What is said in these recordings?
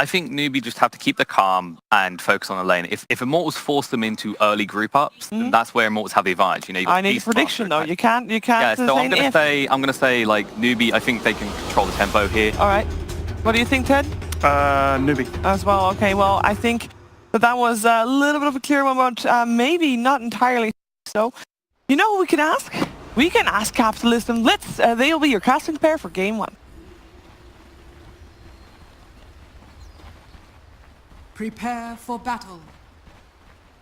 I think Newbee just have to keep the calm and focus on the lane. If Immortals force them into early group ups, then that's where Immortals have the advantage. You know, I need a prediction though. You can't. Yeah, so I'm gonna say like Newbee. I think they can control the tempo here. All right. What do you think, Ted? Newbee. As well. Okay. Well, I think that was a little bit of a clear one, but maybe not entirely so. You know what we can ask? We can ask Capitalism. Let's. They'll be your casting pair for game 1. Prepare for battle.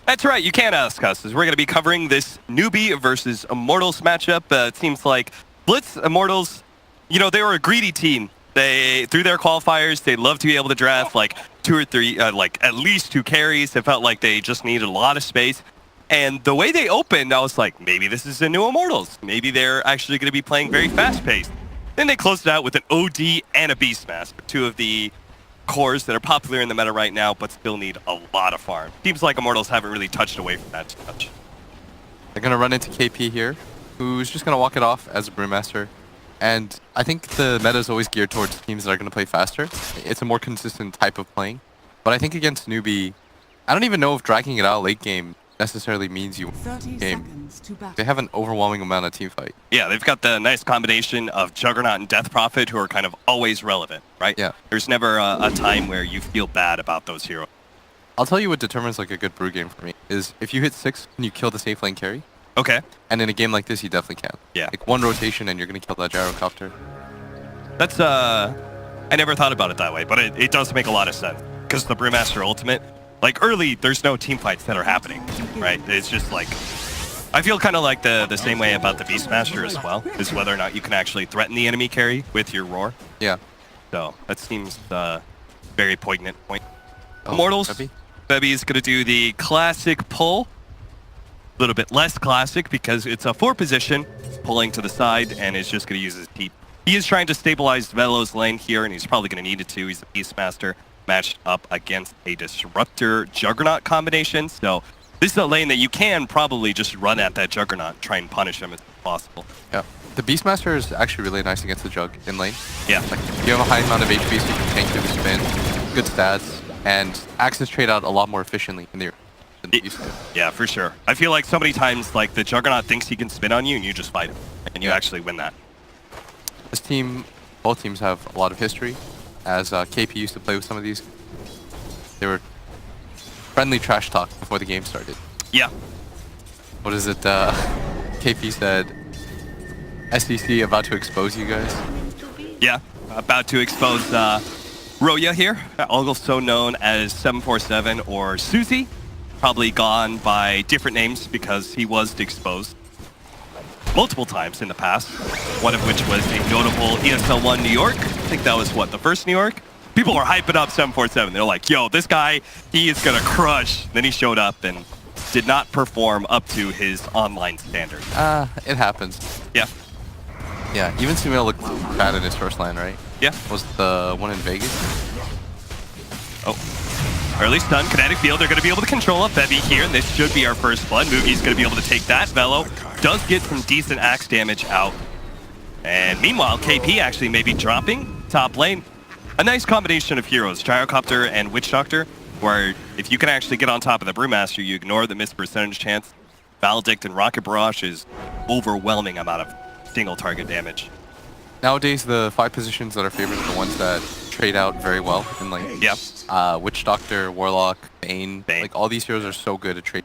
That's right, you can't ask us, as we're going to be covering this Newbee versus Immortals matchup. It seems like Blitz, Immortals, you know, they were a greedy team. Through their qualifiers, they'd love to be able to draft like 2 or 3, like at least 2 carries. It felt like they just needed a lot of space. And the way they opened, I was like, maybe this is a new Immortals. Maybe they're actually going to be playing very fast-paced. Then they closed it out with an OD and a Beastmaster, 2 of the cores that are popular in the meta right now, but still need a lot of farm. Seems like Immortals haven't really touched away from that too much. They're going to run into KP here, who's just going to walk it off as a Brewmaster. And I think the meta is always geared towards teams that are going to play faster. It's a more consistent type of playing. But I think against Newbee, I don't even know if dragging it out late game necessarily means you win the game. They have an overwhelming amount of team fight. Yeah, they've got the nice combination of Juggernaut and Death Prophet, who are kind of always relevant, right? Yeah. There's never a time where you feel bad about those heroes. I'll tell you what determines like a good brew game for me is if you hit 6 and you kill the safe lane carry. Okay. And in a game like this, you definitely can. Yeah. Like 1 rotation and you're going to kill that gyrocopter. That's, I never thought about it that way, but it does make a lot of sense. Because the Brewmaster ultimate, like early, there's no team fights that are happening, right? It's just like, I feel kind of like the same way about the Beastmaster as well, is whether or not you can actually threaten the enemy carry with your roar. Yeah. So that seems very poignant point. Oh, Immortals, Bebby is going to do the classic pull. A little bit less classic because it's a 4 position, pulling to the side, and is just going to use his teeth. He is trying to stabilize Velo's lane here, and he's probably going to need it to. He's a Beastmaster matched up against a Disruptor Juggernaut combination. So this is a lane that you can probably just run at that Juggernaut and try and punish him as possible. Yeah. The Beastmaster is actually really nice against the Jug in lane. Yeah. Like, you have a high amount of HP, so you can tank through the spin, good stats, and axes trade out a lot more efficiently in the than they used to. Yeah, for sure. I feel like so many times, like, the Juggernaut thinks he can spin on you, and you just fight him, and you actually win that. This team, both teams have a lot of history, as KP used to play with some of these. They were friendly trash talk before the game started. Yeah. What is it? KP said, SEC about to expose you guys. Yeah, about to expose Roya here, also known as 747 or Susie. Probably gone by different names because he was exposed multiple times in the past, one of which was a notable ESL 1 New York. I think that was, what, the first New York? People were hyping up 747. They're like, yo, this guy, he is going to crush. Then he showed up and did not perform up to his online standard. It happens. Yeah. Yeah, even Sumail looked bad in his first line, right? Yeah. Was the one in Vegas? Oh. Early stun, kinetic field. They're going to be able to control a Bebby here, and this should be our first blood. Moogie's going to be able to take that. Velo does get some decent axe damage out. And meanwhile, KP actually may be dropping top lane. A nice combination of heroes, Gyrocopter and Witch Doctor, where if you can actually get on top of the Brewmaster, you ignore the missed percentage chance. Valedict and Rocket Barrage is overwhelming amount of single target damage. Nowadays, the 5 positions that are favored are the ones that trade out very well in lane. Yeah. Witch Doctor, Warlock, Bane. Like, all these heroes are so good at trade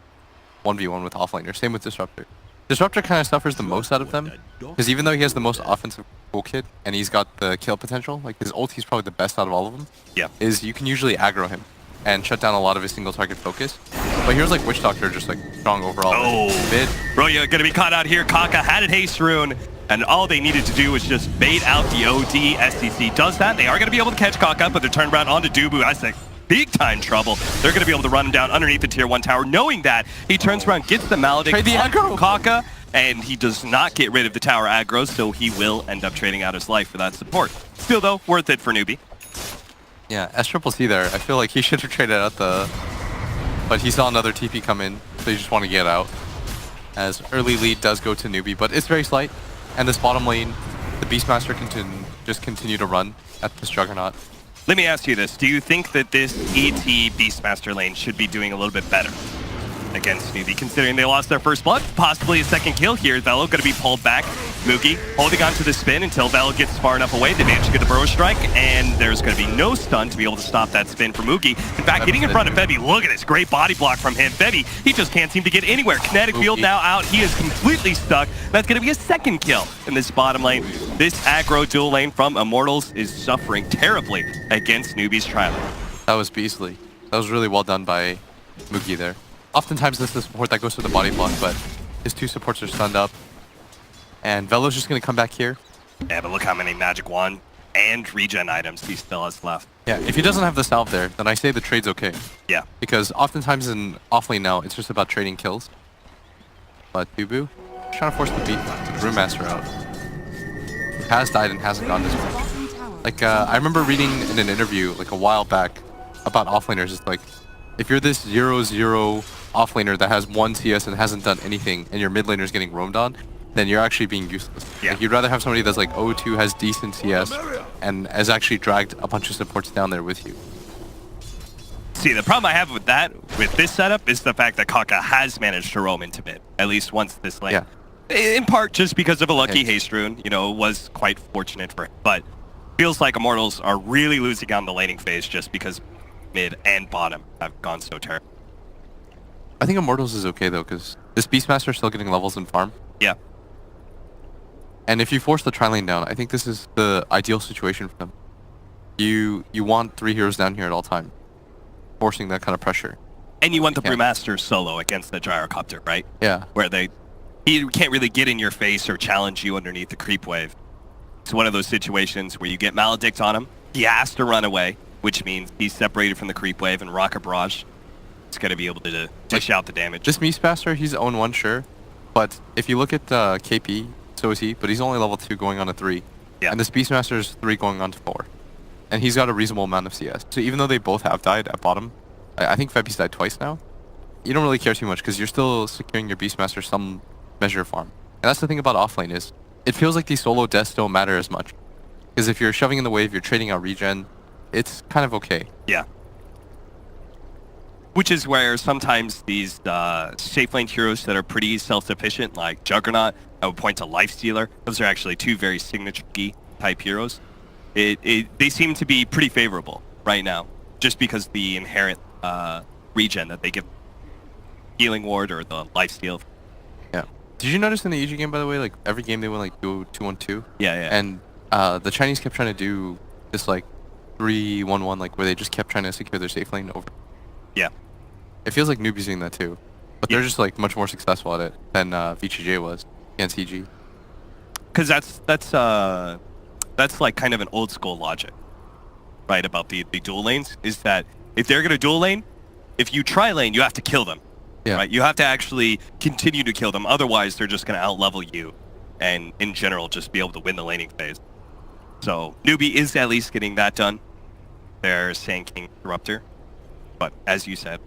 1v1 with offlaners. Same with Disruptor. Disruptor kind of suffers the most out of them, because even though he has the most offensive toolkit and he's got the kill potential, like his ulti is probably the best out of all of them. Yeah. Is you can usually aggro him and shut down a lot of his single target focus. But heroes like Witch Doctor are just like strong overall. Oh, mid. Bro, you're gonna be caught out here. Kaka had a haste rune, and all they needed to do was just bait out the OD. SCC does that. They are gonna be able to catch Kaka, but they're turned around onto Dubu. I think big time trouble. They're gonna be able to run him down underneath the tier 1 tower, knowing that he turns around, gets the Maledict on Kaka, and he does not get rid of the tower aggro, so he will end up trading out his life for that support. Still though, worth it for Newbee. Yeah, SCCC there. I feel like he should have traded out the... But he saw another TP come in, so you just want to get out. As early lead does go to Newbee, but it's very slight. And this bottom lane, the Beastmaster can just continue to run at this Juggernaut. Let me ask you this. Do you think that this ET Beastmaster lane should be doing a little bit better against Newbee, considering they lost their first blood? Possibly a second kill here. Velo going to be pulled back. Moogie holding on to the spin until Velo gets far enough away. They manage to get the burrow strike, and there's going to be no stun to be able to stop that spin for Moogie. In fact, getting in front of Febby, look at this great body block from him. Febby, he just can't seem to get anywhere. Kinetic field now out. He is completely stuck. That's going to be a second kill in this bottom lane. This aggro dual lane from Immortals is suffering terribly against Newbee's trial. That was beastly. That was really well done by Moogie there. Oftentimes this is the support that goes to the body block, but his two supports are stunned up. And Velo's just going to come back here. Yeah, but look how many Magic Wand and regen items he still has left. Yeah, if he doesn't have the salve there, then I say the trade's okay. Yeah. Because oftentimes in offlane now, it's just about trading kills. But Bubu, trying to force the Brewmaster out. He has died and hasn't gone this far. Like, I remember reading in an interview, like a while back, about offlaners. It's like, if you're this 0-0 offlaner that has 1 CS and hasn't done anything, and your mid laner is getting roamed on, then you're actually being useless. Yeah. Like, you'd rather have somebody that's like 0-2, has decent CS, and has actually dragged a bunch of supports down there with you. See, the problem I have with that, with this setup, is the fact that Kaka has managed to roam into mid, at least once this lane. Yeah. In part just because of a lucky haste rune, you know, was quite fortunate for him. But feels like Immortals are really losing on the laning phase just because mid and bottom have gone so terrible. I think Immortals is okay though, because this Beastmaster is still getting levels in farm. Yeah. And if you force the tri-lane down, I think this is the ideal situation for them. You want 3 heroes down here at all time, forcing that kind of pressure. And you want the Brewmaster solo against the Gyrocopter, right? Yeah. Where he can't really get in your face or challenge you underneath the creep wave. It's one of those situations where you get Maledict on him, he has to run away, which means he's separated from the creep wave, and Rocket Barrage is going to be able to dish out the damage. This Beastmaster, he's own 1, sure. But if you look at KP, so is he, but he's only level 2 going on to 3. Yeah. And this Beastmaster is 3 going on to 4. And he's got a reasonable amount of CS. So even though they both have died at bottom, I think Febby's died twice now, you don't really care too much because you're still securing your Beastmaster some measure of farm. And that's the thing about offlane is, it feels like these solo deaths don't matter as much. Because if you're shoving in the wave, you're trading out regen, it's kind of okay. Yeah. Which is where sometimes these safe lane heroes that are pretty self-sufficient, like Juggernaut, I would point to Lifestealer. Those are actually 2 very signature type heroes. They seem to be pretty favorable right now, just because the inherent regen that they give, Healing Ward or the Lifesteal. Yeah. Did you notice in the EG game, by the way, like every game they went like 2-1-2? Yeah, yeah. And the Chinese kept trying to do this like 3-1-1, like where they just kept trying to secure their safe lane over. Yeah. It feels like Newbee's doing that too, but they're just like much more successful at it than VGJ was against EG. Because that's like kind of an old school logic, right? About the dual lanes is that if they're gonna dual lane, if you tri-lane, you have to kill them. Yeah. Right? You have to actually continue to kill them. Otherwise, they're just gonna out-level you, and in general, just be able to win the laning phase. So Newbee is at least getting that done. They're Sand King Interrupter, but as you said.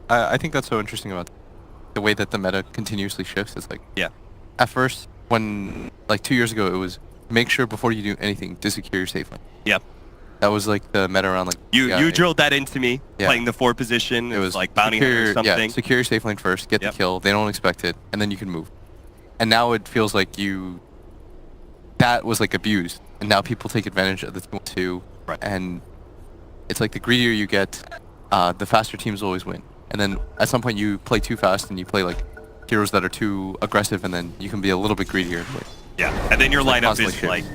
I think that's so interesting about the way that the meta continuously shifts. It's like, Yeah. at first, when, like 2 years ago, it was make sure before you do anything to secure your safe lane. Yep. That was like the meta around like... You drilled that into me, Yeah. playing the 4 position. It was like bounty secure, hunter or something. Yeah, secure your safe lane first, get Yep. the kill, they don't expect it, and then you can move. And now it feels like that was like abused, and now people take advantage of the 2-2, Right. and it's like the greedier you get, the faster teams always win. And then at some point you play too fast and you play like heroes that are too aggressive, and then you can be a little bit greedier. Yeah, and then your It's like lineup constantly is shit. like,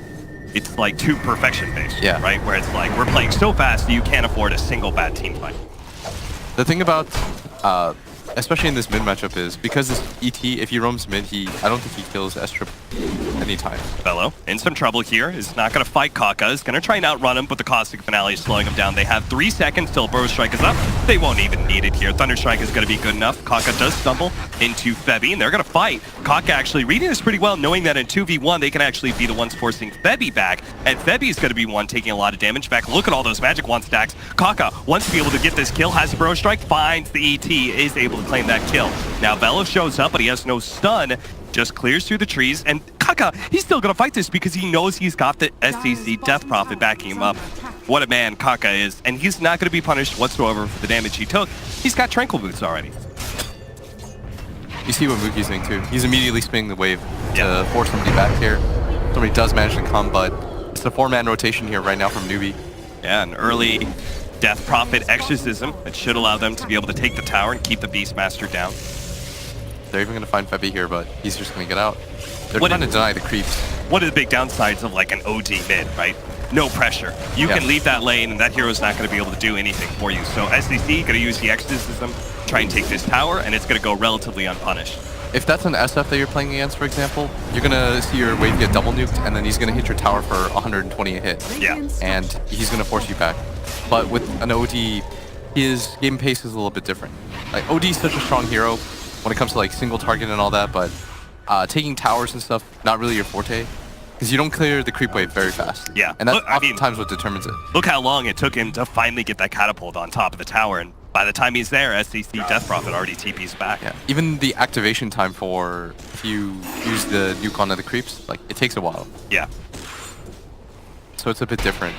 it's like too perfection based, Yeah. right? Where it's like, we're playing so fast that you can't afford a single bad team fight. The thing about, especially in this mid matchup, is because this ET, if he roams mid, I don't think he kills S-Trip anytime. Bello, in some trouble here, is not going to fight Kaka, is going to try and outrun him, but the Caustic Finale is slowing him down. They have 3 seconds till Burrow Strike is up. They won't even need it here. Thunder Strike is going to be good enough. Kaka does stumble into Febby, and they're going to fight. Kaka actually reading this pretty well, knowing that in 2v1, they can actually be the ones forcing Febby back, and Febby is going to be one taking a lot of damage back. Look at all those Magic Wand stacks. Kaka wants to be able to get this kill, has Burrow Strike, finds the ET, is able to claim that kill. Now Bello shows up, but he has no stun, just clears through the trees, and Kaka, he's still going to fight this because he knows he's got the SCC Death Prophet backing him up. What a man Kaka is, and he's not going to be punished whatsoever for the damage he took. He's got Tranquil Boots already. You see what Mookie's doing too. He's immediately spinning the wave to force somebody back here. Somebody does manage to come, but it's a 4-man rotation here right now from Newbee. Yeah, an early Death Prophet Exorcism that should allow them to be able to take the tower and keep the Beastmaster down. They're even going to find Febby here, but he's just going to get out. They're trying to deny the creeps. One of the big downsides of like an OD mid, right? No pressure. You can leave that lane and that hero's not going to be able to do anything for you. So SCC going to use the Exorcism, try and take this tower, and it's going to go relatively unpunished. If that's an SF that you're playing against, for example, you're going to see your wave get double nuked, and then he's going to hit your tower for 120 a hit. Yeah. And he's going to force you back. But with an OD, his game pace is a little bit different. Like, OD is such a strong hero when it comes to like single target and all that, but taking towers and stuff, not really your forte. Because you don't clear the creep wave very fast. Yeah. And that's oftentimes what determines it. Look how long it took him to finally get that catapult on top of the tower, and by the time he's there, SCC Death Prophet already TP's back. Yeah. Even the activation time for if you use the nuke onto the creeps, like it takes a while. Yeah. So it's a bit different.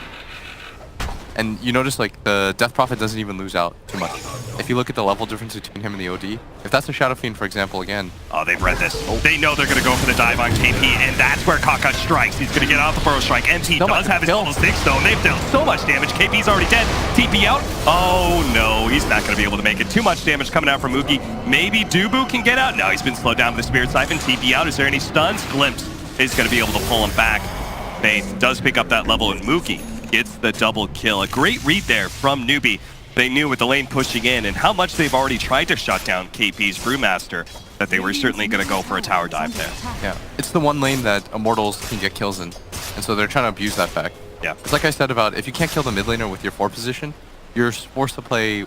And you notice like the Death Prophet doesn't even lose out too much. If you look at the level difference between him and the OD, if that's a Shadow Fiend, for example, again. Oh, they've read this. They know they're going to go for the dive on KP, and that's where Kaka strikes. He's going to get out the Burrow Strike. MP does have his level 6, though, and they've dealt so much damage. KP's already dead. TP out. Oh, no. He's not going to be able to make it. Too much damage coming out from Mookie. Maybe Dubu can get out. No, he's been slowed down with the Spirit Siphon. TP out. Is there any stuns? Glimpse is going to be able to pull him back. Faith does pick up that level, and Mookie gets the double kill. A great read there from Newbee. They knew with the lane pushing in and how much they've already tried to shut down KP's Brewmaster that they were certainly going to go for a tower dive there. Yeah, it's the one lane that Immortals can get kills in, and so they're trying to abuse that fact. Yeah. It's like I said about if you can't kill the mid laner with your 4 position, you're forced to play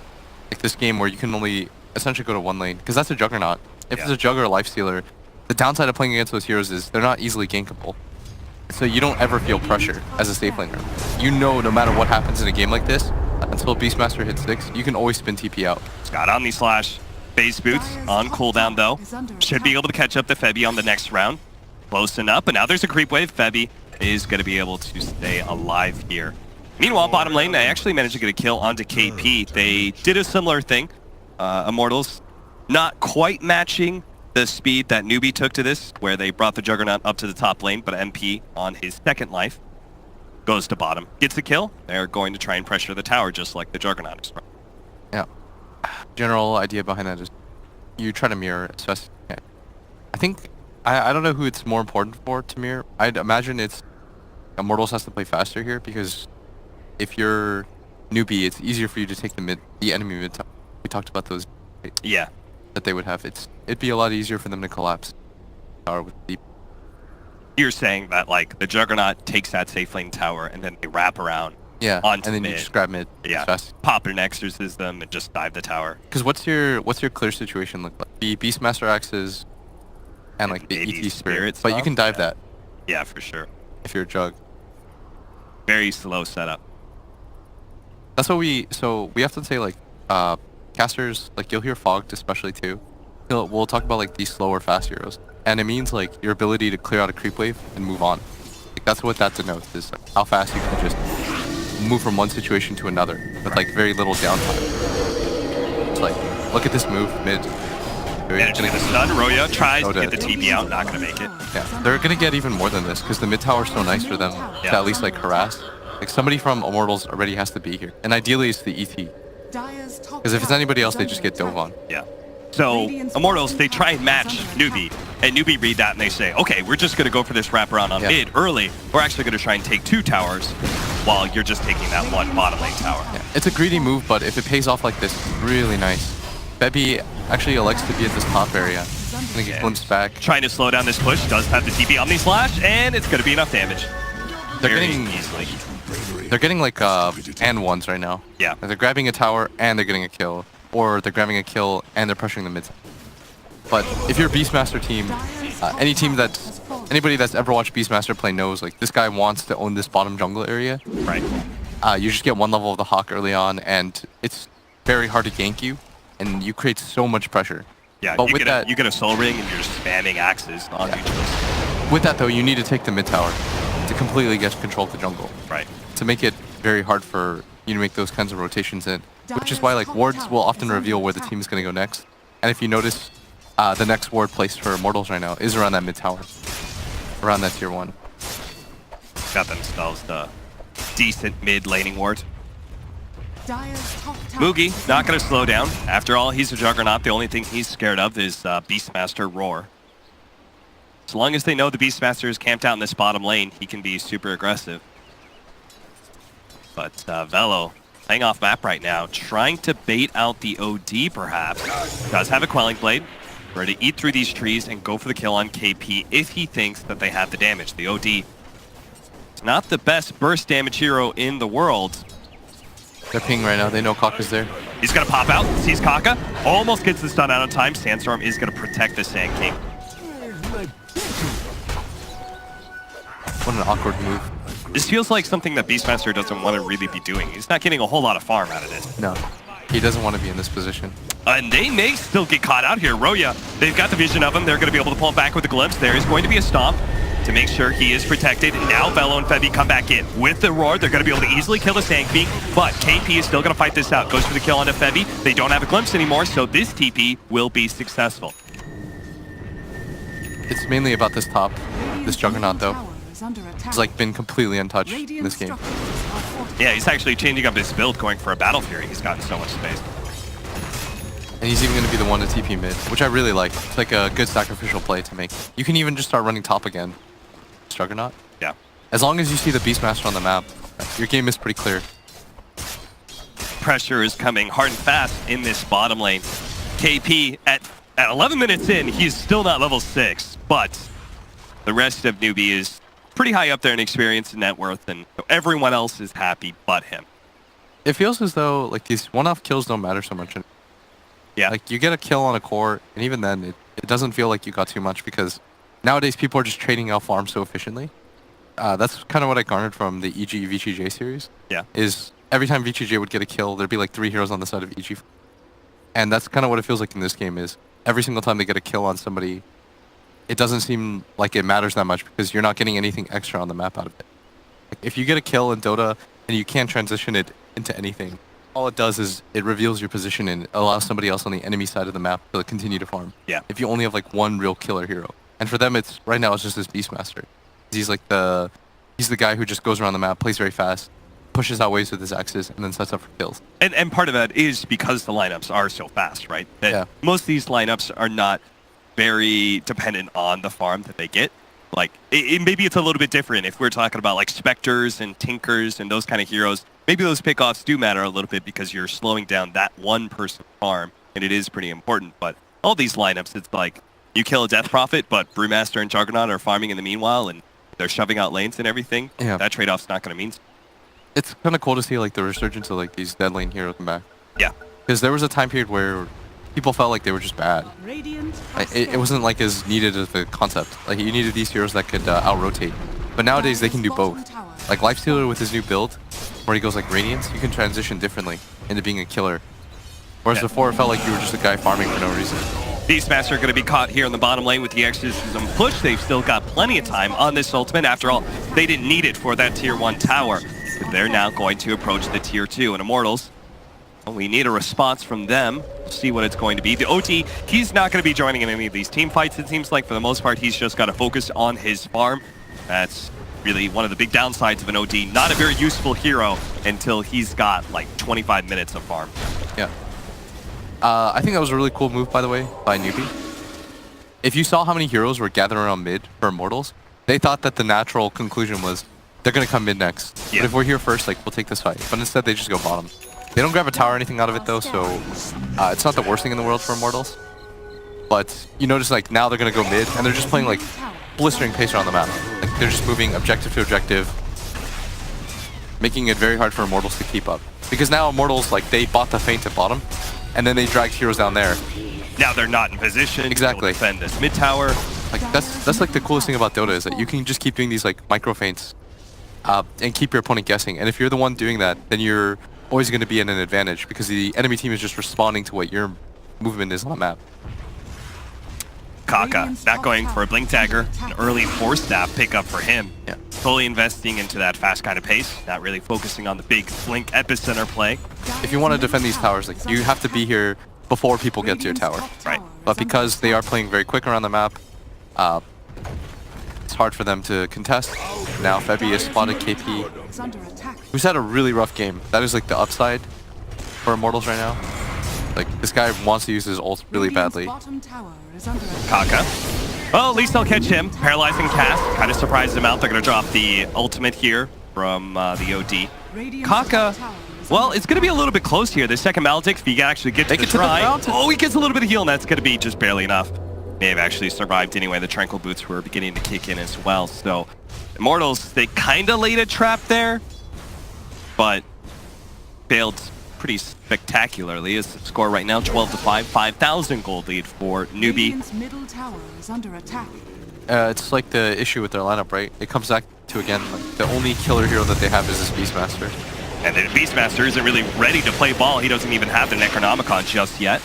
like this game where you can only essentially go to one lane, because that's a Juggernaut. If it's a Jugger or Lifestealer, the downside of playing against those heroes is they're not easily gankable. So you don't ever feel pressure as a safe laner. You know no matter what happens in a game like this, until Beastmaster hits 6, you can always spin TP out. Got Omni Slash. Phase Boots on cooldown though. Should be able to catch up to Febby on the next round. Close enough, but now there's a creep wave. Febby is going to be able to stay alive here. Meanwhile, bottom lane, they actually managed to get a kill onto KP. They did a similar thing. Immortals not quite matching the speed that Newbee took to this, where they brought the Juggernaut up to the top lane, but MP on his second life goes to bottom. Gets the kill. They're going to try and pressure the tower just like the Juggernaut is. Yeah. General idea behind that is you try to mirror as fast as you can. I think, I don't know who it's more important for to mirror. I'd imagine it's Immortals has to play faster here, because if you're Newbee, it's easier for you to take the enemy mid tower. We talked about those. Right? Yeah. That they would have. It'd be a lot easier for them to collapse tower with deep. You're saying that like the Juggernaut takes that safe lane tower and then they wrap around. Yeah, onto and then mid. you just grab mid. Yeah, fast. pop an exorcism and just dive the tower. Because what's your clear situation look like? The Beastmaster axes and like the maybe ET Spirit, stuff? but you can dive that Yeah, for sure. if you're a Jug. Very slow setup. That's what we have to say like casters, like you'll hear Fogged especially too. We'll talk about like these slower fast heroes, and it means like your ability to clear out a creep wave and move on. Like that's what that denotes, is like, how fast you can just move from one situation to another with like very little downtime. It's like, look at this move mid. Managing the stun. Roya tries to get the TP out, not going to make it. Yeah, they're gonna get even more than this because the mid tower's so nice for them to at least like harass. Like somebody from Immortals already has to be here, and ideally it's the ET. Because if it's anybody else, they just get dove on. Yeah. So Immortals, they try and match Newbee, and Newbee read that and they say, okay, we're just going to go for this wraparound on mid early. We're actually going to try and take 2 towers while you're just taking that one bottom lane tower. Yeah. It's a greedy move, but if it pays off like this, it's really nice. Bebby actually elects to be at this top area. I think he glimpsed back. Trying to slow down this push, does have the TP Omni Slash, and it's going to be enough damage. They're Very getting easily. They're getting like and ones right now. Yeah. They're grabbing a tower and they're getting a kill, or they're grabbing a kill and they're pressuring the mid. But if you're a Beastmaster team, anybody that's ever watched Beastmaster play knows like this guy wants to own this bottom jungle area. Right. You just get one level of the Hawk early on, and it's very hard to gank you, and you create so much pressure. Yeah, but you with get a Soul Ring and you're just spamming axes on each of us. With that though, you need to take the mid tower to completely get control of the jungle. Right. To make it very hard for you to make those kinds of rotations in. Which is why like wards will often reveal where the team is going to go next. And if you notice, the next ward placed for Immortals right now is around that mid tower. Around that tier 1. Got themselves the decent mid laning ward. Dire's top tower Moogie, not going to slow down. After all, he's a Juggernaut. The only thing he's scared of is Beastmaster Roar. As long as they know the Beastmaster is camped out in this bottom lane, he can be super aggressive. But Velo, playing off map right now, trying to bait out the OD perhaps. Does have a Quelling Blade, ready to eat through these trees and go for the kill on KP if he thinks that they have the damage. The OD is not the best burst damage hero in the world. They're ping right now. They know Kaka's there. He's going to pop out, sees Kaka, almost gets the stun out on time. Sandstorm is going to protect the Sand King. What an awkward move. This feels like something that Beastmaster doesn't want to really be doing. He's not getting a whole lot of farm out of this. No, he doesn't want to be in this position. And they may still get caught out here. Roya, they've got the vision of him. They're going to be able to pull him back with a glimpse. There is going to be a stomp to make sure he is protected. Now Velo and Febby come back in. With the Roar, they're going to be able to easily kill the Sand King, but KP is still going to fight this out. Goes for the kill onto Febby. They don't have a glimpse anymore, so this TP will be successful. It's mainly about this top. This Juggernaut though. under attack. He's like been completely untouched in this game. Yeah, he's actually changing up his build, going for a Battle Fury. He's gotten so much space. And he's even going to be the one to TP mid, which I really like. It's like a good sacrificial play to make. You can even just start running top again. Juggernaut. Yeah. As long as you see the Beastmaster on the map, your game is pretty clear. Pressure is coming hard and fast in this bottom lane. KP at 11 minutes in, he's still not level 6, but the rest of Newbee is pretty high up there in experience and net worth, and everyone else is happy but him. It feels as though like these one-off kills don't matter so much. Yeah. Like you get a kill on a core, and even then it doesn't feel like you got too much because nowadays people are just trading out farms so efficiently. That's kind of what I garnered from the EG VGJ series. Yeah. Is every time VGJ would get a kill, there'd be like 3 heroes on the side of EG. And that's kind of what it feels like in this game is every single time they get a kill on somebody, it doesn't seem like it matters that much because you're not getting anything extra on the map out of it. Like if you get a kill in Dota and you can't transition it into anything, all it does is it reveals your position and allows somebody else on the enemy side of the map to continue to farm. Yeah. If you only have like one real killer hero. And for them, it's right now it's just this Beastmaster. He's like he's the guy who just goes around the map, plays very fast, pushes out waves with his axes, and then sets up for kills. And part of that is because the lineups are so fast, right? That Yeah. most of these lineups are not very dependent on the farm that they get. Like, maybe it's a little bit different if we're talking about like Spectres and Tinkers and those kind of heroes. Maybe those pickoffs do matter a little bit because you're slowing down that one person farm, and it is pretty important. But all these lineups, it's like you kill a Death Prophet, but Brewmaster and Juggernaut are farming in the meanwhile, and they're shoving out lanes and everything. Yeah. That trade-off's not going to mean. It's kind of cool to see like the resurgence of like these dead lane heroes come back. Yeah. Because there was a time period where people felt like they were just bad. It wasn't like as needed as the concept. Like you needed these heroes that could out-rotate. But nowadays they can do both. Like Lifestealer with his new build, where he goes like Radiance, you can transition differently into being a killer. Whereas before it felt like you were just a guy farming for no reason. Beastmaster are going to be caught here in the bottom lane with the Exorcism push. They've still got plenty of time on this ultimate. After all, they didn't need it for that tier 1 tower. They're now going to approach the tier 2 and Immortals. We need a response from them. We'll see what it's going to be. The OT, he's not going to be joining in any of these team fights. It seems like for the most part, he's just got to focus on his farm. That's really one of the big downsides of an OD. Not a very useful hero until he's got like 25 minutes of farm. Yeah. I think that was a really cool move, by the way, by Newbee. If you saw how many heroes were gathered around mid for Immortals, they thought that the natural conclusion was they're going to come mid next. Yeah. But if we're here first, like, we'll take this fight. But instead, they just go bottom. They don't grab a tower or anything out of it, though, so it's not the worst thing in the world for Immortals. But you notice, like, now they're going to go mid, and they're just playing, like, blistering pace around the map. Like, they're just moving objective to objective, making it very hard for Immortals to keep up. Because now Immortals, like, they bought the feint at bottom, and then they dragged heroes down there. Now they're not in position Exactly. to defend this mid tower. Like that's like the coolest thing about Dota is that you can just keep doing these like micro feints, and keep your opponent guessing. And if you're the one doing that, then you're always going to be in an advantage because the enemy team is just responding to what your movement is on the map. Kaka not going for a Blink Dagger, an early Force Staff pickup for him. Yeah. Fully investing into that fast kind of pace, not really focusing on the big Blink epicenter play. If you want to defend these towers, like you have to be here before people get to your tower. Right. But because they are playing very quick around the map, it's hard for them to contest. Now Febby has spotted KP, Is under attack. who's had a really rough game. That is like the upside for Immortals right now. Like this guy wants to use his ult really badly. Bottom tower is under attack. Kaka. Well, at least they'll catch him. Paralyzing cast, kind of surprised him out. They're going to drop the ultimate here from the OD. Radiant's Kaka, top tower is well, under it's going to be a little bit close here. The second Maledict, if he can actually get to Make the it to the try. mountain. Oh, he gets a little bit of heal, and that's going to be just barely enough. May have actually survived anyway. The Tranquil Boots were beginning to kick in as well. So, Immortals, they kind of laid a trap there, but failed pretty spectacularly. As the score right now, 12-5, 5,000 gold lead for Newbee. Radiant's middle tower is under attack. It's like the issue with their lineup, right? It comes back to, again, like the only killer hero that they have is this Beastmaster. And then Beastmaster isn't really ready to play ball. He doesn't even have the Necronomicon just yet.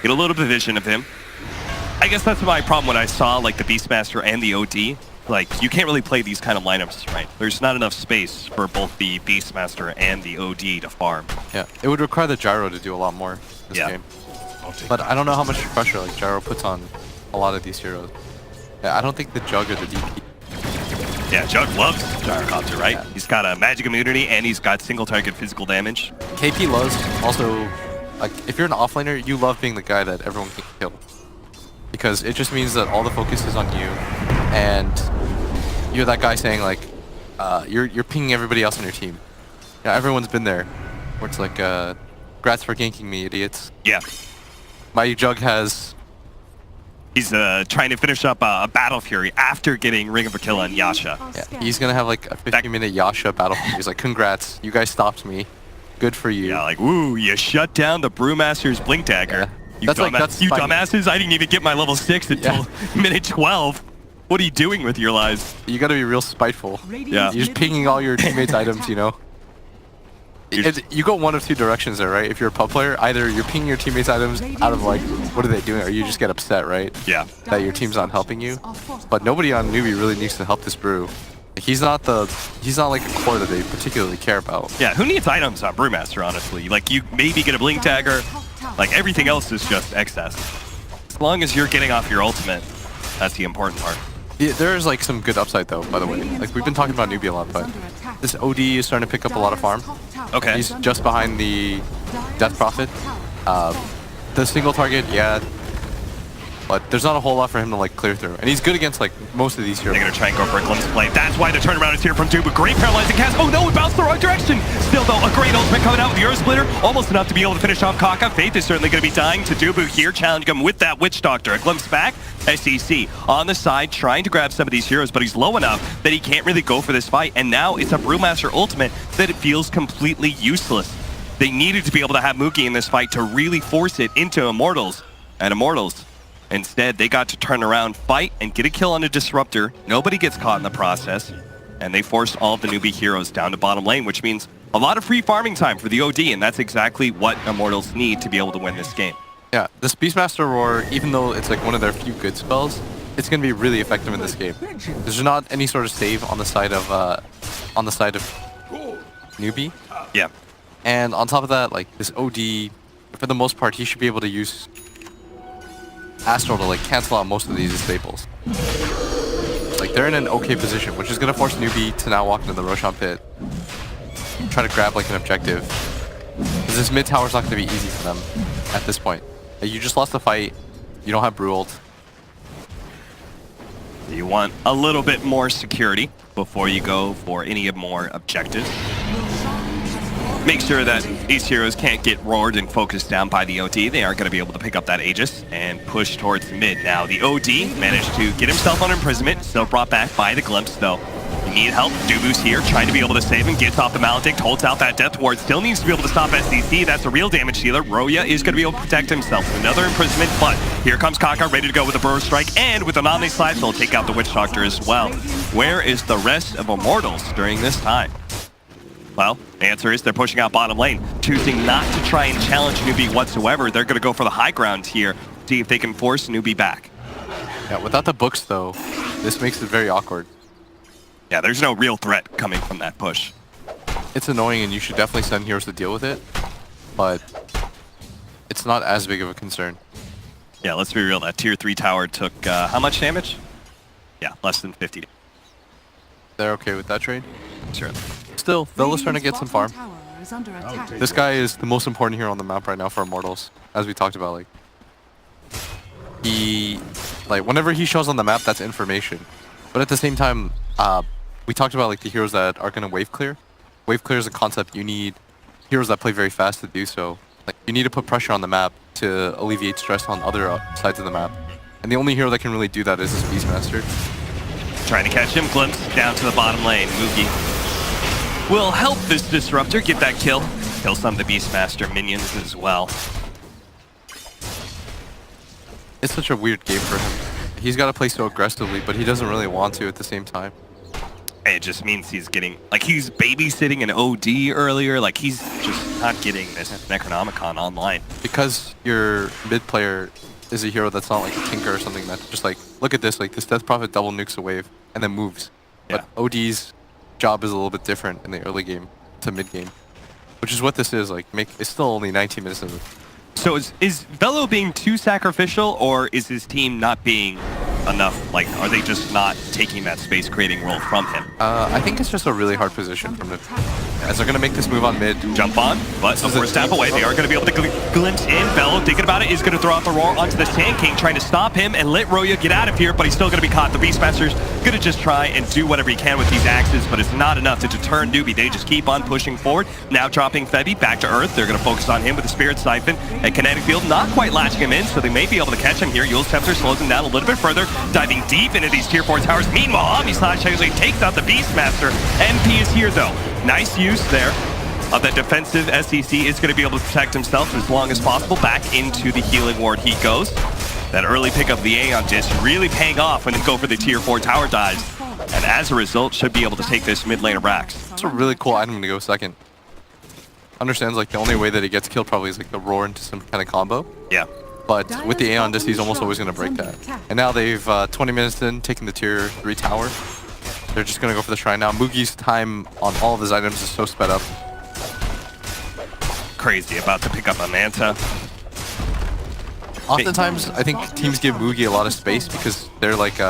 Get a little bit of vision of him. I guess that's my problem when I saw like the Beastmaster and the OD. Like, you can't really play these kind of lineups, right? There's not enough space for both the Beastmaster and the OD to farm. Yeah, it would require the Gyro to do a lot more this Yeah. game. But I don't know how much pressure like Gyro puts on a lot of these heroes. Yeah, I don't think the Jug or the DP. Yeah, Jug loves Gyrocopter, right? He's got a magic immunity and he's got single target physical damage. KP loves also, like, if you're an offlaner, you love being the guy that everyone can kill. Because it just means that all the focus is on you, and you're that guy saying, like, you're pinging everybody else on your team. Yeah, everyone's been there, where it's like, grats for ganking me, idiots. Yeah. My Jug has... He's trying to finish up a Battle Fury after getting Ring of Aquila and Yasha. Yeah, he's gonna have like a 50-minute Yasha battle. He's like, congrats, you guys stopped me. Good for you. Yeah, like, woo, you shut down the Brewmaster's Blink Dagger. Yeah. You dumbasses, I didn't even get my level 6 until minute 12. What are you doing with your lives? You gotta be real spiteful. Yeah. You're just pinging all your teammates' items, you know? You go one of two directions there, right? If you're a pub player, either you're pinging your teammates' items out of like, what are they doing? Or you just get upset, right? Yeah. That your team's not helping you. But nobody on Newbee really needs to help this brew. He's not like a core that they particularly care about. Yeah, who needs items on Brewmaster, honestly? Like, you maybe get a Blink Dagger. Like, everything else is just excess. As long as you're getting off your ultimate, that's the important part. Yeah, there's like some good upside though, by the way. Like we've been talking about Newbee a lot, but this OD is starting to pick up a lot of farm. Okay. He's just behind the Death Prophet. The single target, yeah, but there's not a whole lot for him to like clear through. And he's good against like most of these heroes. They're gonna try and go for a glimpse play. That's why the turnaround is here from Dubu. Great paralyzing cast. Oh no, it bounced the wrong direction. Still though, a great ultimate coming out with the Euro Splitter. Almost enough to be able to finish off Kaka. Faith is certainly gonna be dying to Dubu here. Challenging him with that Witch Doctor. A glimpse back. SEC on the side trying to grab some of these heroes, but he's low enough that he can't really go for this fight. And now it's a Brewmaster ultimate that it feels completely useless. They needed to be able to have Mookie in this fight to really force it into Immortals. And Immortals, instead, they got to turn around, fight, and get a kill on a Disruptor. Nobody gets caught in the process. And they forced all of the Newbee heroes down to bottom lane, which means a lot of free farming time for the OD, and that's exactly what Immortals need to be able to win this game. Yeah, this Beastmaster Roar, even though it's like one of their few good spells, it's going to be really effective in this game. There's not any sort of save on the side of Newbee. Yeah. And on top of that, like this OD, for the most part, he should be able to use Astral to like cancel out most of these staples. Like they're in an okay position, which is going to force Newbee to now walk into the Roshan pit, try to grab like an objective. Because this mid tower is not going to be easy for them at this point. You just lost the fight. You don't have Brew ult. You want a little bit more security before you go for any more objectives. Make sure that these heroes can't get roared and focused down by the OD. They aren't going to be able to pick up that Aegis and push towards mid. Now, the OD managed to get himself on imprisonment, still brought back by the glimpse, though. You need help. Dubu's here, trying to be able to save him, gets off the Maledict, holds out that Death Ward, still needs to be able to stop SDC. That's a real damage dealer. Roya is going to be able to protect himself. Another imprisonment, but here comes Kaka, ready to go with a Burrow Strike, and with an Omni Slash, he'll take out the Witch Doctor as well. Where is the rest of Immortals during this time? Well, the answer is they're pushing out bottom lane, choosing not to try and challenge Newbee whatsoever. They're going to go for the high ground here. see if they can force Newbee back. Yeah, without the books though, this makes it very awkward. Yeah, there's no real threat coming from that push. It's annoying and you should definitely send heroes to deal with it, but it's not as big of a concern. Yeah, let's be real, that tier 3 tower took how much damage? Yeah, less than 50. They're okay with that trade? Sure. Still, Vela's trying to get some farm. Tower is under attack. This guy is the most important hero on the map right now for Immortals, as we talked about. Like, whenever he shows on the map, that's information. But at the same time, we talked about like the heroes that are gonna wave clear. Wave clear is a concept. You need heroes that play very fast to do so. Like, you need to put pressure on the map to alleviate stress on other sides of the map. And the only hero that can really do that is this Beastmaster. Trying to catch him, glimpse down to the bottom lane. Moogie will help this Disruptor get that kill. Kill some of the Beastmaster minions as well. It's such a weird game for him. He's got to play so aggressively, but he doesn't really want to at the same time. It just means he's getting, like, he's babysitting an OD earlier. Like, he's just not getting this Necronomicon online. Because your mid player is a hero that's not like a Tinker or something that's just like, look at this, like this Death Prophet double nukes a wave and then moves. Yeah. But OD's job is a little bit different in the early game to mid game, which is what this is. Like, it's still only 19 minutes of it. So is Velo being too sacrificial, or is his team not being enough? Like, are they just not taking that space creating role from him? I think it's just a really hard position from him. As they're going to make this move on mid. Jump on, but a first step away. They are going to be able to glimpse in. Velo, thinking about it, is going to throw out the roar onto the Sand King, trying to stop him and let Roya get out of here, but he's still going to be caught. The Beastmaster's going to just try and do whatever he can with these axes, but it's not enough to deter Newbee. They just keep on pushing forward. Now dropping Febby back to Earth. They're going to focus on him with the Spirit Siphon and Kinetic Field, not quite latching him in, so they may be able to catch him here. Yule's Scepter slows him down a little bit further, diving deep into these tier 4 towers. Meanwhile, Omnislash actually takes out the Beastmaster. MP is here though. Nice use there of that defensive. SEC is going to be able to protect himself as long as possible. Back into the healing ward he goes. That early pick of the Aeon Disc really paying off when they go for the tier 4 tower dives. And as a result, should be able to take this mid lane of Rax. It's a really cool item to go second. Understands like the only way that he gets killed probably is like the roar into some kind of combo. Yeah. But with the Aeon Disc, he's almost always going to break that. And now they've 20 minutes in, taking the tier 3 tower. They're just going to go for the shrine now. Moogie's time on all of his items is so sped up. Crazy about to pick up a Manta. Oftentimes, I think teams give Moogie a lot of space because they're like,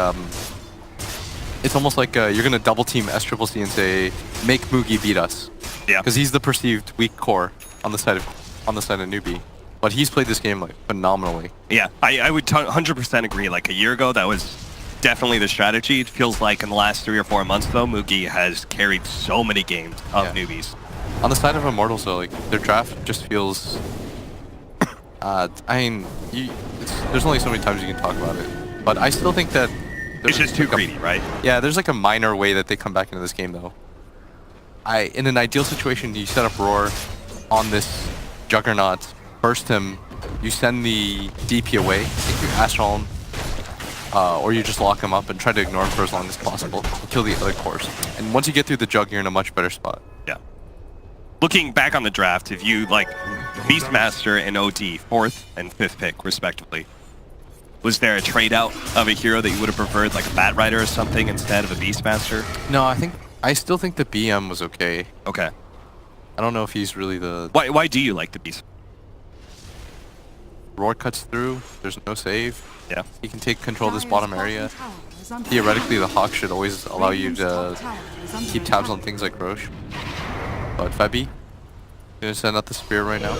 it's almost like you're going to double team SCCC and say, make Moogie beat us. Yeah. Because he's the perceived weak core on the side of Newbee. But he's played this game like phenomenally. Yeah, I would 100% agree. Like a year ago, that was definitely the strategy. It feels like in the last 3 or 4 months, though, Moogie has carried so many games of Newbies. On the side of Immortals, though, like their draft just feels. I mean, there's only so many times you can talk about it, but I still think that it's just too greedy, right? Yeah, there's like a minor way that they come back into this game, though. In an ideal situation, you set up Roar on this Juggernaut, burst him, you send the DP away, take your Astral, or you just lock him up and try to ignore him for as long as possible, kill the other cores. And once you get through the Jug, you're in a much better spot. Yeah. Looking back on the draft, if you like Beastmaster and OD, 4th and 5th pick, respectively, was there a trade out of a hero that you would have preferred, like a Bat Rider or something, instead of a Beastmaster? No, I still think the BM was okay. Okay. I don't know if he's really the... Why do you like the Beast? Roar cuts through, there's no save. Yeah. He can take control of this bottom area. Theoretically, the Hawk should always allow you to keep tabs on things like Roche. But Febby, gonna send out the Spear right now.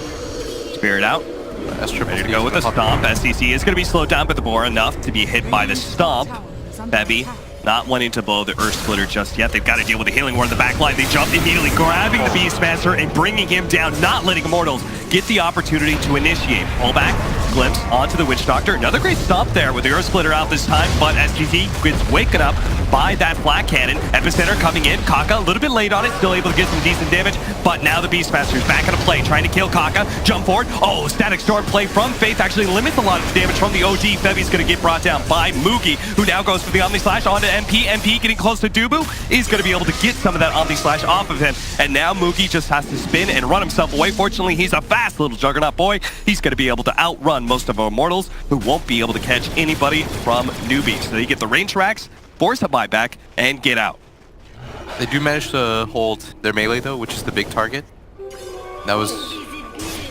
Spirit out. Ready to go with the Stomp. SCC is going to be slowed down by the Boar enough to be hit by the Stomp. Febby not wanting to blow the Earth Splitter just yet. They've got to deal with the Healing Ward in the back line. They jump immediately, grabbing the Beastmaster and bringing him down, not letting Immortals get the opportunity to initiate. Pull back, glimpse onto the Witch Doctor. Another great stop there with the Earth Splitter out this time, but SGC gets waken up by that Flat Cannon. Epicenter coming in. Kaka a little bit late on it, still able to get some decent damage, but now the Beastmaster's back into play, trying to kill Kaka. Jump forward. Oh, Static Storm play from Faith actually limits a lot of damage from the OD. Febby's going to get brought down by Moogie, who now goes for the Omni Slash onto MP. MP getting close to Dubu is going to be able to get some of that Omni Slash off of him, and now Moogie just has to spin and run himself away. Fortunately, he's a fast little Juggernaut boy. He's going to be able to outrun around most of Immortals, who won't be able to catch anybody from Newbee. So they get the range racks, force a buyback, and get out. They do manage to hold their melee though, which is the big target. That was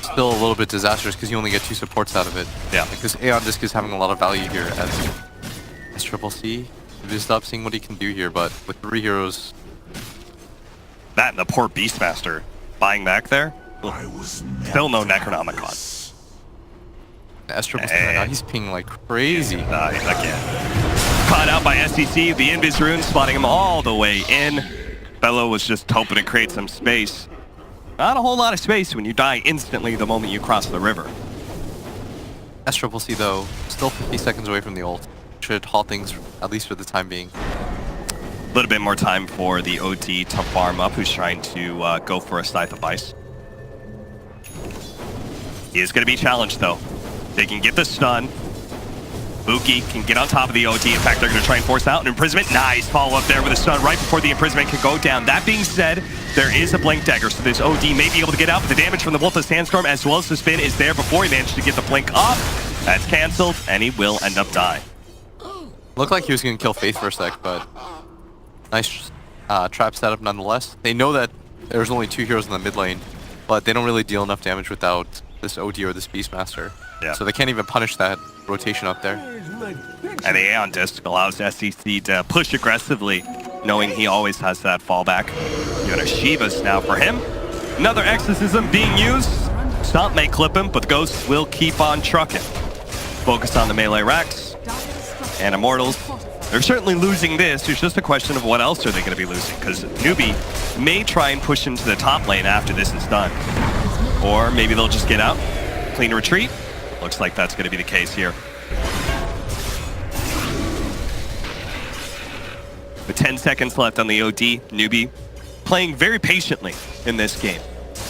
still a little bit disastrous because you only get 2 supports out of it. Yeah. Like this Aeon Disc is having a lot of value here as Triple C. Just stop seeing what he can do here, but with 3 heroes. That and the poor Beastmaster buying back there. Still no Necronomicon. S Triple C right now, he's pinging like crazy. Again. Caught out by SCC, the Invis rune spotting him all the way in. Bello was just hoping to create some space. Not a whole lot of space when you die instantly the moment you cross the river. S Triple C though, still 50 seconds away from the ult. Should halt things at least for the time being. A little bit more time for the OD to farm up, who's trying to go for a Scythe of Ice. He is going to be challenged though. They can get the stun. Buki can get on top of the OD. In fact, they're going to try and force out an imprisonment. Nice follow-up there with a stun right before the imprisonment can go down. That being said, there is a blink dagger, so this OD may be able to get out, but the damage from the Bolt of Sandstorm as well as the spin is there before he managed to get the blink off. That's cancelled, and he will end up dying. Looked like he was going to kill Faith for a sec, but nice trap setup nonetheless. They know that there's only 2 heroes in the mid lane, but they don't really deal enough damage without this OD or this Beastmaster. Yeah. So they can't even punish that rotation up there. And the Aeon Disc allows SCC to push aggressively, knowing he always has that fallback. You got a Shivas now for him. Another Exorcism being used. Stomp may clip him, but the Ghosts will keep on trucking. Focus on the melee racks. And Immortals, they're certainly losing this. It's just a question of what else are they going to be losing, because Newbee may try and push into the top lane after this is done. Or maybe they'll just get out, clean retreat. Looks like that's going to be the case here. With 10 seconds left on the OD, Newbee playing very patiently in this game.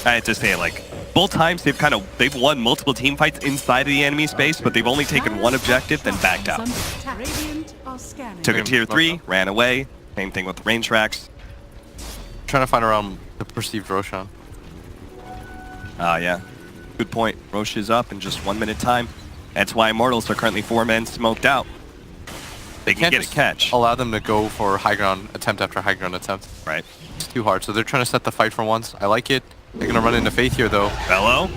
I have to say, like, both times they've won multiple team fights inside of the enemy space, but they've only taken one objective, then backed out. Took a tier 3, ran away. Same thing with the range racks. Trying to find around the perceived Roshan. Yeah. Good point. Roche is up in just 1 minute time. That's why Immortals are currently 4 men smoked out. They can get a catch. Allow them to go for high ground attempt after high ground attempt. Right. It's too hard, so they're trying to set the fight for once. I like it. They're going to run into Faith here, though. Bello,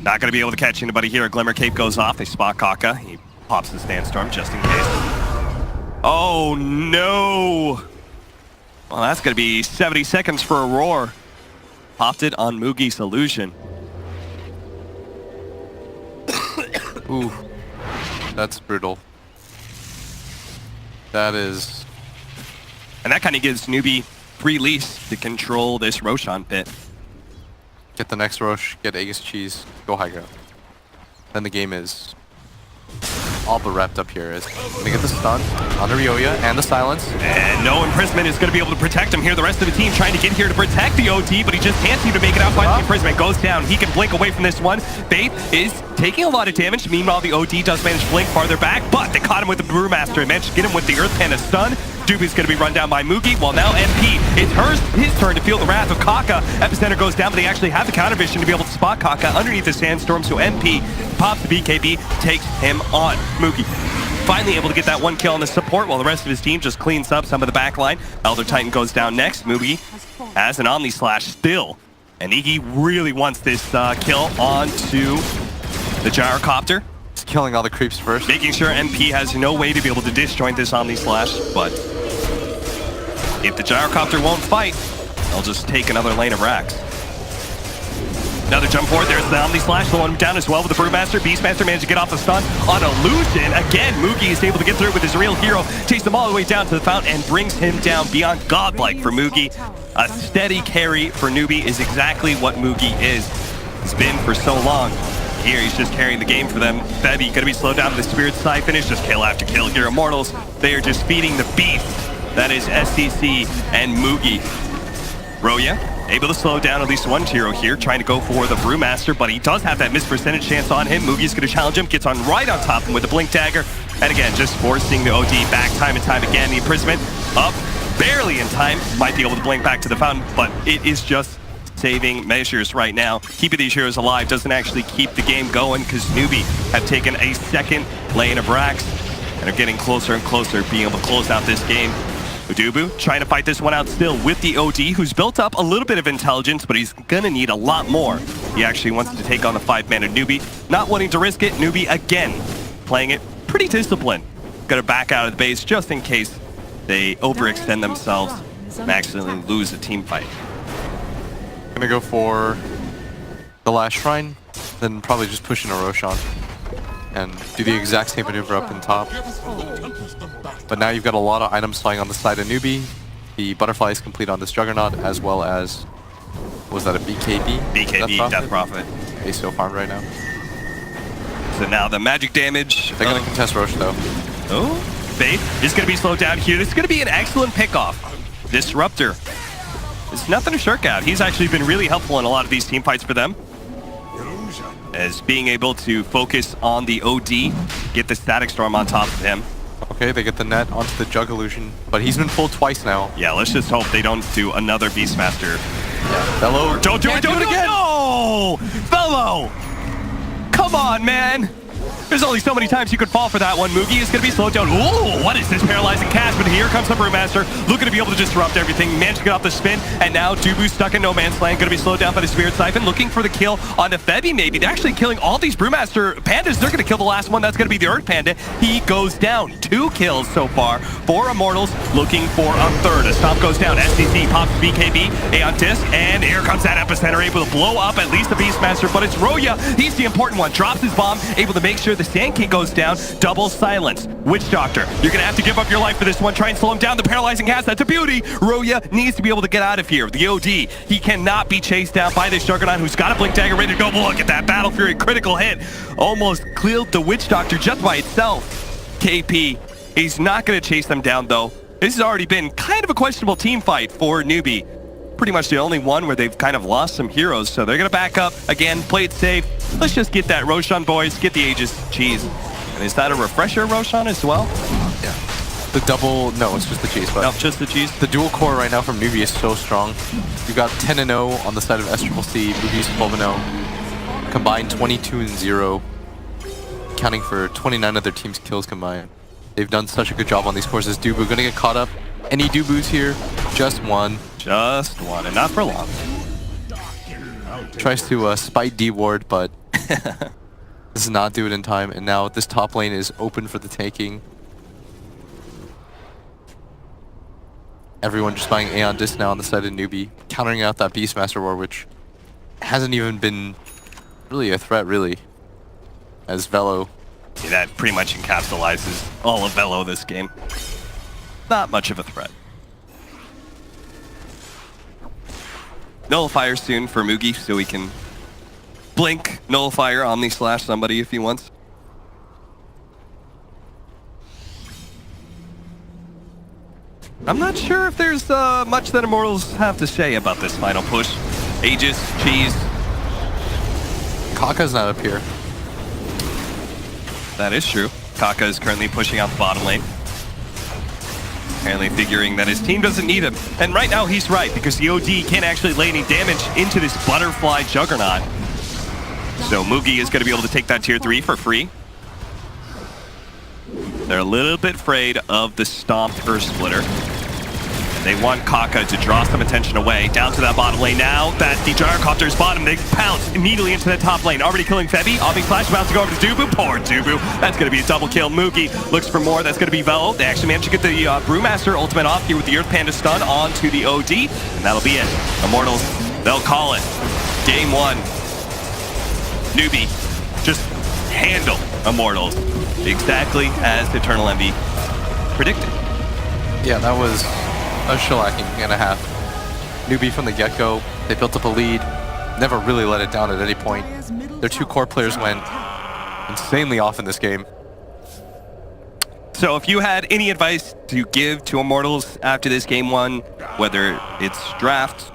not going to be able to catch anybody here. A Glimmer Cape goes off. They spot Kaka. He pops the Sandstorm just in case. Oh, no. Well, that's going to be 70 seconds for a roar. Popped it on Mugi's illusion. Ooh, that's brutal. That is... And that kind of gives Newbee free lease to control this Roshan pit. Get the next Roche, get Aegis Cheese, go high ground. Then the game is all but wrapped up here. Is gonna get the stun on the Ryoya and the silence. And no imprisonment is going to be able to protect him here. The rest of the team trying to get here to protect the OT, but he just can't seem to make it out. Finally, imprisonment goes down. He can blink away from this one. Faith is taking a lot of damage. Meanwhile, the OT does manage to blink farther back, but they caught him with the Brewmaster and managed to get him with the Earth Panda stun. Doobie's going to be run down by Mugi, while now MP, it's his turn to feel the wrath of Kaka. Epicenter goes down, but they actually have the counter vision to be able to spot Kaka underneath the Sandstorm, so MP pops the BKB, takes him on. Mugi finally able to get that one kill on the support, while the rest of his team just cleans up some of the back line. Elder Titan goes down next. Mugi has an Omni Slash still, and Iggy really wants this kill onto the Gyrocopter. He's killing all the creeps first. Making sure MP has no way to be able to disjoint this Omni Slash, but if the Gyrocopter won't fight, they'll just take another lane of racks. Another jump forward, there's the Omni Slash, the one down as well with the Brewmaster. Beastmaster managed to get off the stun on Illusion. Again, Mugi is able to get through with his real hero, chase them all the way down to the fountain and brings him down beyond godlike for Mugi. A steady carry for Newbee is exactly what Mugi is. He's been for so long. Here, he's just carrying the game for them. Bebby gonna be slowed down to the Spirit Side finish, just kill after kill here. Immortals, they are just feeding the beast. That is SCC and Mugi. Roya, able to slow down at least one hero here, trying to go for the Brewmaster, but he does have that missed percentage chance on him. Mugi's gonna challenge him, gets on right on top of him with the Blink Dagger, and again, just forcing the OD back time and time again. The imprisonment up barely in time, might be able to blink back to the fountain, but it is just saving measures right now. Keeping these heroes alive doesn't actually keep the game going because Newbee have taken a second lane of Rax and are getting closer and closer, being able to close out this game. Udubu trying to fight this one out still with the OD, who's built up a little bit of intelligence, but he's gonna need a lot more. He actually wants to take on the 5-mana Newbee, not wanting to risk it. Newbee again playing it pretty disciplined. Gonna back out of the base just in case they overextend themselves and accidentally lose a team fight. Gonna go for the last shrine, then probably just push in a Roshan and do the exact same maneuver up in top. But now you've got a lot of items flying on the side of Newbee. The butterfly is complete on this Juggernaut, as well as, was that a BKB? BKB, Death Prophet. He's so farmed right now. So now the magic damage. They're gonna contest Rosh though. Oh, Faith is gonna be slowed down here. This is gonna be an excellent pickoff. Disruptor. It's nothing to shirk out. He's actually been really helpful in a lot of these team fights for them. As being able to focus on the OD, get the Static Storm on top of him. Okay, they get the net onto the Jug Illusion, but he's been pulled twice now. Yeah, let's just hope they don't do another Beastmaster. Yeah, Bello. Don't do it, don't do it again! No! Bello! Come on, man! There's only so many times you could fall for that one. Mugi is going to be slowed down. Ooh, what is this paralyzing cast? But here comes the Brewmaster, looking to be able to disrupt everything. Managed to get off the spin, and now Dubu stuck in no man's land. Going to be slowed down by the Spirit Siphon, looking for the kill on the Febby maybe. They're actually killing all these Brewmaster Pandas. They're going to kill the last one. That's going to be the Earth Panda. He goes down. 2 kills so far for Immortals, looking for a third. A stomp goes down. SDC pops BKB, Aeon Disc, and here comes that Epicenter, able to blow up at least the Beastmaster, but it's Roya. He's the important one. Drops his bomb, able to make sure the Sand King goes down. Double silence. Witch Doctor, you're gonna have to give up your life for this one. Try and slow him down. The paralyzing cast, that's a beauty. Roya needs to be able to get out of here. The OD, he cannot be chased down by this Juggernaut who's got a Blink Dagger ready to go. Look at that Battle Fury critical hit. Almost cleared the Witch Doctor just by itself. KP, he's not gonna chase them down though. This has already been kind of a questionable team fight for Newbee. Pretty much the only one where they've kind of lost some heroes, so they're gonna back up again, play it safe. Let's just get that Roshan, boys. Get the Aegis. Jeez. And is that a refresher Roshan as well? Yeah. The double, no, it's just the cheese. But no, just the cheese. The dual core right now from Newbee is so strong. You've got 10-0 on the side of SCCC, Newbee's 12-0. Combined 22-0, accounting for 29 of their team's kills combined. They've done such a good job on these courses. Dubu gonna get caught up. Any Dubus here? Just one. Just one, and not for long. Tries to spite D-Ward, but does not do it in time. And now this top lane is open for the taking. Everyone just buying Aeon Disc now on the side of Newbee, countering out that Beastmaster War, which hasn't even been really a threat, really, as Velo. Yeah, that pretty much encapsulates all of Velo this game. Not much of a threat. Nullifier soon for Mugi, so he can blink, Nullifier, Omni Slash somebody if he wants. I'm not sure if there's much that Immortals have to say about this final push. Aegis, Cheese. Kaka's not up here. That is true. Kaka is currently pushing out the bottom lane. Apparently figuring that his team doesn't need him. And right now he's right, because the OD can't actually lay any damage into this Butterfly Juggernaut. So Mugi is going to be able to take that tier 3 for free. They're a little bit afraid of the stomped Earth Splitter. They want Kaka to draw some attention away. Down to that bottom lane now. That the Gyrocopter's bottom. They pounce immediately into the top lane. Already killing Febby. Omni Flash about to go over to Dubu. Poor Dubu. That's going to be a double kill. Mugi looks for more. That's going to be Velo. They actually managed to get the Brewmaster ultimate off here with the Earth Panda stun onto the OD. And that'll be it. Immortals, they'll call it. Game 1. Newbee just handle Immortals. Exactly as Eternal Envy predicted. Yeah, that was a shellacking and a half. Newbee from the get-go, they built up a lead, never really let it down at any point. Their 2 core players went insanely off in this game. So if you had any advice to give to Immortals after this game 1, whether it's draft,